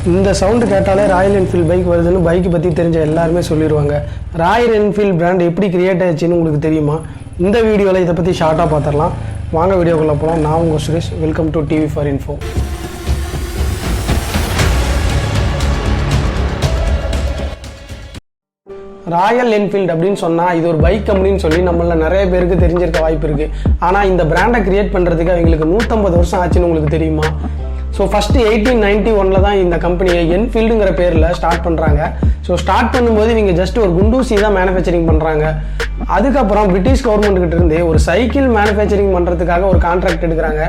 இந்த சவுண்டு கேட்டாலே Royal Enfield bike வருதுன்னு பைக் பற்றி தெரிஞ்ச எல்லாருமே சொல்லிடுவாங்க. ராயல் என்ஃபீல்டு பிராண்ட் எப்படி கிரியேட் ஆயிடுச்சுன்னு உங்களுக்கு தெரியுமா? இந்த வீடியோவில் இதை பற்றி ஷார்ட்டாக பார்த்துடலாம். வாங்க வீடியோக்குள்ளே போகலாம். நான் உங்கள் Suresh. Welcome to TV4info. Royal Enfield அப்படின்னு சொன்னால் இது ஒரு பைக் கம்பெனின்னு சொல்லி நம்மள நிறைய பேருக்கு தெரிஞ்சிருக்க வாய்ப்பு இருக்குது. ஆனால் இந்த பிராண்டை கிரியேட் பண்ணுறதுக்கு அவங்களுக்கு 150 வருஷம் ஆச்சுன்னு உங்களுக்கு தெரியுமா? ஸோ ஃபஸ்ட்டு 1891 தான் இந்த கம்பெனியை என்ஃபீல்டுங்கிற பேரில் ஸ்டார்ட் பண்ணுறாங்க. ஸோ ஸ்டார்ட் பண்ணும்போது இவங்க ஜஸ்ட் ஒரு குண்டூசி தான் மேனுஃபேக்சரிங் பண்ணுறாங்க. அதுக்கப்புறம் பிரிட்டிஷ் கவர்மெண்ட்கிட்ட இருந்து ஒரு சைக்கிள் மேனுஃபேக்சரிங் பண்ணுறதுக்காக ஒரு கான்ட்ராக்ட் எடுக்கிறாங்க.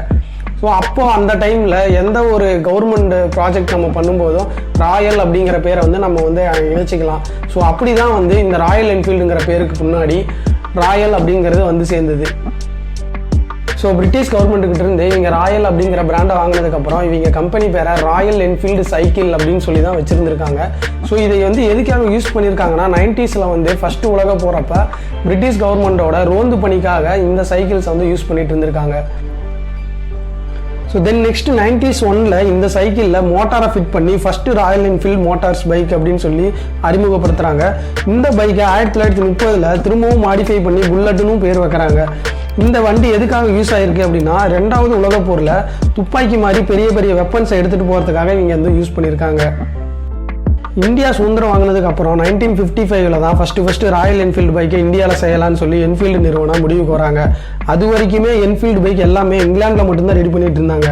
ஸோ அப்போ அந்த டைமில் எந்த ஒரு கவர்மெண்ட் ப்ராஜெக்ட் நம்ம பண்ணும்போதும் ராயல் அப்படிங்கிற பேரை நம்ம இணைச்சிக்கலாம். ஸோ அப்படி தான் இந்த ராயல் என்ஃபீல்டுங்கிற பேருக்கு முன்னாடி ராயல் அப்படிங்கிறது சேர்ந்தது. ஸோ பிரிட்டிஷ் கவர்மெண்ட்டுக்கிட்ட இருந்து இவங்க ராயல் அப்படிங்கிற பிராண்டை வாங்கினதுக்கப்புறம் இவங்க கம்பெனி பேரை ராயல் என்ஃபீல்டு சைக்கிள் அப்படின்னு சொல்லி தான் வச்சுருந்துருக்காங்க. ஸோ இதை எதுக்காக யூஸ் பண்ணியிருக்காங்கன்னா 90s ஃபஸ்ட்டு உலக போகிறப்ப பிரிட்டிஷ் கவர்மெண்ட்டோட ரோந்து பணிக்காக இந்த சைக்கிள்ஸ் யூஸ் பண்ணிட்டு இருந்திருக்காங்க. ஸோ தென் நெக்ஸ்ட் 91 இந்த சைக்கிளில் மோட்டாரை ஃபிட் பண்ணி first Royal Enfield Motors bike அப்படின்னு சொல்லி அறிமுகப்படுத்துகிறாங்க. இந்த பைக்கை 1930 திரும்பவும் மாடிஃபை பண்ணி புல்லட்டுன்னு பேர் வைக்கிறாங்க. இந்த வண்டி எதுக்காக யூஸ் ஆகிருக்கு அப்படின்னா 2வது உலகப் போரில் துப்பாக்கி மாதிரி பெரிய பெரிய வெப்பன்ஸை எடுத்துகிட்டு போகிறதுக்காக இவங்க யூஸ் பண்ணியிருக்காங்க. இந்தியா சுதந்திரம் வாங்கினதுக்கு அப்புறம் 1955 தான் ஃபஸ்ட்டு ராயல் என்ஃபீல்டு பைக்கை இந்தியாவில் செய்யலான்னு சொல்லி என்ஃபீல்டு நிறுவனம் முடிவுக்கு வராங்க. அது வரைக்குமே என்ஃபீல்டு பைக் எல்லாமே இங்கிலாண்டில் மட்டும்தான் ரெடி பண்ணிட்டு இருந்தாங்க.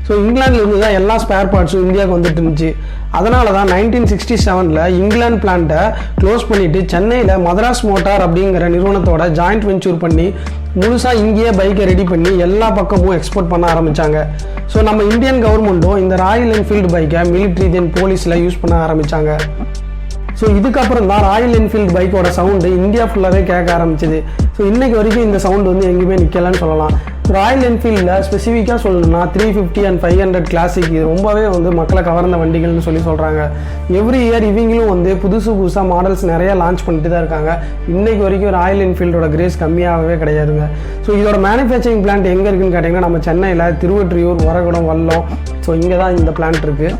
ஸோ இங்கிலாண்டில் இருந்து தான் எல்லா ஸ்பேர் பார்ட்ஸும் இந்தியாவுக்கு வந்துட்டு இருந்துச்சு. அதனால தான் 1967 இங்கிலாந்து பிளான்ட்டை க்ளோஸ் பண்ணிவிட்டு சென்னையில் மதராஸ் மோட்டார் அப்படிங்கிற நிறுவனத்தோட ஜாயிண்ட் வெஞ்சூர் பண்ணி முழுசாக இங்கேயே பைக்கை ரெடி பண்ணி எல்லா பக்கமும் எக்ஸ்போர்ட் பண்ண ஆரம்பித்தாங்க. ஸோ நம்ம இந்தியன் கவர்மெண்ட்டும் இந்த ராயல் என்ஃபீல்டு பைக்கை மிலிட்ரி தென் போலீஸில் யூஸ் பண்ண ஆரம்பித்தாங்க. ஸோ இதுக்கப்புறம் தான் ராயல் என்ஃபீல்டு பைக்கோட சவுண்டு இந்தியா ஃபுல்லாகவே கேட்க ஆரம்பிச்சிது. ஸோ இன்றைக்கு வரைக்கும் இந்த சவுண்டு எங்கேயுமே நிற்கலன்னு சொல்லலாம். ராயல் என்ஃபீல்டில் ஸ்பெசிஃபிக்காக சொல்லணும்னா 350 and 500 கிளாசிக் இது ரொம்பவே மக்களை கவர்ந்த வண்டிகள்னு சொல்லி சொல்கிறாங்க. எவ்ரி இயர் இவங்களும் புதுசாக மாடல்ஸ் நிறையா லான்ச் பண்ணிட்டு தான் இருக்காங்க. இன்றைக்கு வரைக்கும் ராயல் என்ஃபீல்டோட கிரேஸ் கம்மியாகவே கிடையாதுங்க. ஸோ இதோட மேனுஃபேக்சரிங் பிளான்ட் எங்கே இருக்குன்னு கேட்டிங்கன்னா நம்ம சென்னையில் திருவொற்றியூர், ஒரகுடம், வல்லம், ஸோ இங்கே தான் இந்த பிளான்ட் இருக்குது.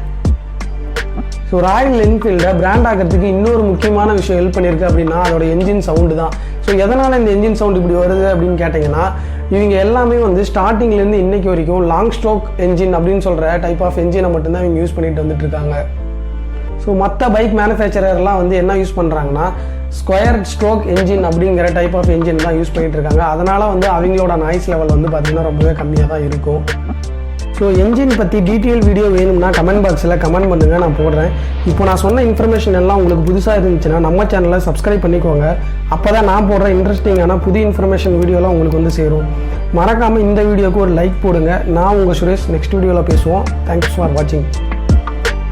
ஸோ ராயல் என்ஃபீல்டை பிராண்ட் ஆகிறதுக்கு இன்னொரு முக்கியமான விஷயம் ஹெல்ப் பண்ணியிருக்கு அப்படின்னா அதோட என்ஜின் சவுண்டு தான். ஸோ எதனால் இந்த என்ஜின் சவுண்டு இப்படி வருது அப்படின்னு கேட்டிங்கன்னா இவங்க எல்லாமே ஸ்டார்டிங்லேருந்து இன்றைக்கி வரைக்கும் லாங் ஸ்ட்ரோக் என்ஜின் அப்படின்னு சொல்கிற டைப் ஆஃப் என்ஜினை மட்டும்தான் இவங்க யூஸ் பண்ணிட்டு வந்துட்டுருக்காங்க. ஸோ மற்ற பைக் மேனுஃபேக்சரர்லாம் என்ன யூஸ் பண்ணுறாங்கன்னா ஸ்கொயர் ஸ்ட்ரோக் என்ஜின் அப்படிங்கிற டைப் ஆஃப் என்ஜின் தான் யூஸ் பண்ணிகிட்டு இருக்காங்க. அதனால் அவங்களோட நாய்ஸ் லெவல் பார்த்திங்கன்னா ரொம்பவே கம்மியாக தான் இருக்கும். ஸோ என்ஜின் பற்றி டீட்டெயில் வீடியோ வேணும்னா கமெண்ட் பாக்ஸில் கமெண்ட் பண்ணுங்கள், நான் போடுறேன். இப்போ நான் சொன்ன இன்ஃபர்மேஷன் எல்லாம் உங்களுக்கு புதுசாக இருந்துச்சுன்னா நம்ம சேனலை சப்ஸ்கிரைப் பண்ணிக்கோங்க. அப்போ தான் நான் போடுற இன்ட்ரெஸ்டிங்கான புது இன்ஃபர்மேஷன் வீடியோலாம் உங்களுக்கு சேரும். மறக்காமல் இந்த வீடியோக்கு ஒரு லைக் போடுங்க. நான் உங்கள் சுரேஷ். நெக்ஸ்ட் வீடியோவில் பேசுவோம். தேங்க்ஸ் ஃபார் வாட்சிங்.